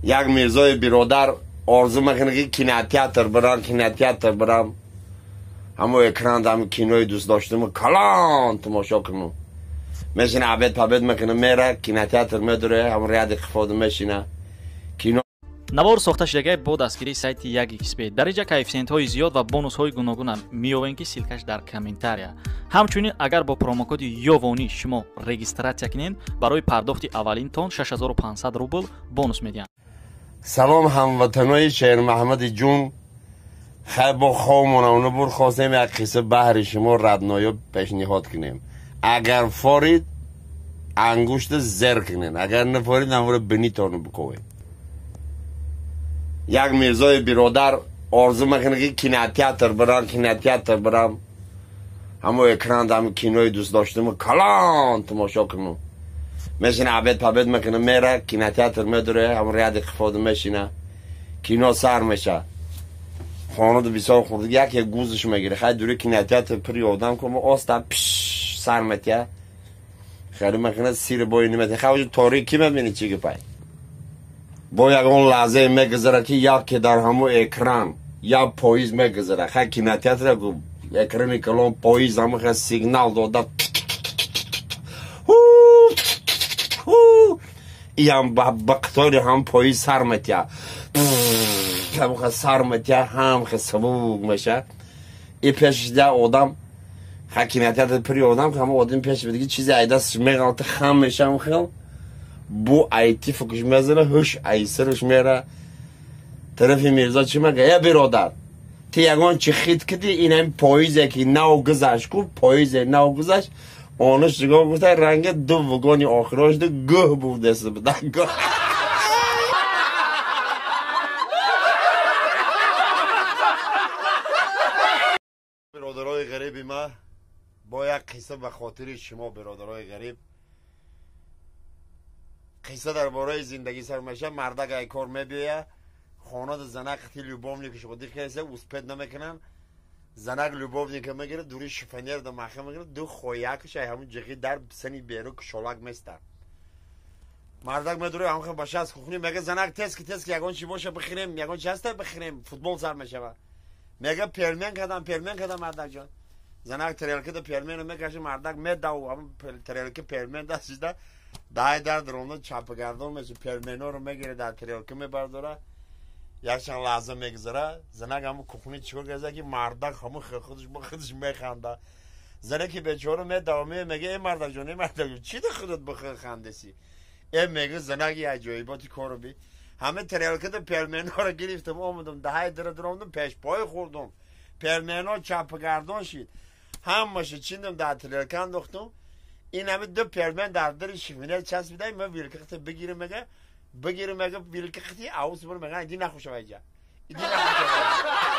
یک میرزای برادر آرزو میکنه که کیناتیاتر برم همو اکران هم کینوی دوست داشتم کلان تماشا کنم میشینه عبید پبید میکنه میره کیناتیاتر میدوره همون ریاد خفاده میشینه کینو навор сохта шудагии бо дастгирии сайти 1xbet дар инҷа коэффициентҳои зиёд ва бонусҳои гуногуна меёбем ки силкаш дар комментария. ҳамчунин агар бо промокоди ёвонӣ шумо регистратсия кунед барои пардохти аввалинтон 6500 рубл бонус медиҳанд. салом ҳамватанои шермаҳмади ҷун хай бо хомонавна бур хостем як қисса баҳри шумо радноёб пешниҳод кунем. агар форид ангушта зер кунед, агар нафорид намура бинитону биковед. یک میرزای برادر آرزو میکنه که کیناتیاتر برم همو اکران هم کینوی دوست داشتم کلان تماشا کنم میشینه عبید پبید میکنه میره کیناتیاتر میدوره همون ریاد خفاده میشینه کینو سر میشه خانه دو بسیار خورده یک گوزش میگیره خیلی دوره کیناتیاتر پری آدم کنم آستا پش سر میتیه خیلی میکنه سیر بایی نمیتیه خیلی تاریکی میبینی چی گپای با یکان لحظه میگذره که یک که در همو اکران یا پاییز میگذره خیلی کیناتیاتر گو اکرانی کلان پاییز همو خیلی سیگنال داده ای هم بقتاری هم پاییز سر میتیه همو خیلی سر میتیه هم خیلی سبوک میشه ای پیش ده آدم خیلی کیناتیاتر پری آدم که همو آدم پیش بده که چیزی ایدست میگلته خم میشه هم خیلی بو ایتی فکرش میزنه هش ایسرش میره طرف میرزا چی میگه یا برادر تی یگان چی خید کدی این هم پاییزه که نو گذشت کو پاییزه نو گذشت آنش نگاه گفته رنگ دو وگانی آخراش ده گه بود دست بده گه برادرای غریبی ما با یک قصه به خاطر شما برادرای غریب قصه درباره زندگی سر میشه مردک ای کار میبیه خانه زنک خیلی لوبوفنیک شده خیلی اوسپد نمیکنن زنک لوبوفنیک میگیره دوری شفنیر دو مخه میگیره دو خویکش همون جگی در سنی بیرو کشولک میسته مردک میدوره هم خیلی باشه از خوخونی میگه زنک تست که یگان چی باشه بخریم یگان چی هسته بخریم فوتبال سر میشه میگه پیرمن کدام مردک جان زنک تریلکه دو پیرمن میکشه مردک میداو هم تریلکه پیرمن دستیده دای در درونه چاپگردان میشه پیرمنو رو میگیره در تریلکه میبرداره یک چند لحظه میگذره زنک همون کوخونی چیکار کرده که مردک همون خودش میخنده زنه که بیچاره میداومه میگه ای مردک جان چی ده خودت بخندسی ای میگه زنک یه عجایباتی کارو بی همه تریلکه ده پیرمنو رو گرفتم آمدم دای در درونه پیش پای خوردم پیرمنو چاپگردان شید همشه چیندم در تریلکه انداختم این همه دو پیرمن در در شیفینه چسبیده من ویلکخت بگیرم میگه ویلکختی اوس بر میگه ایدی نخوشه وایجا ایدی نخوشه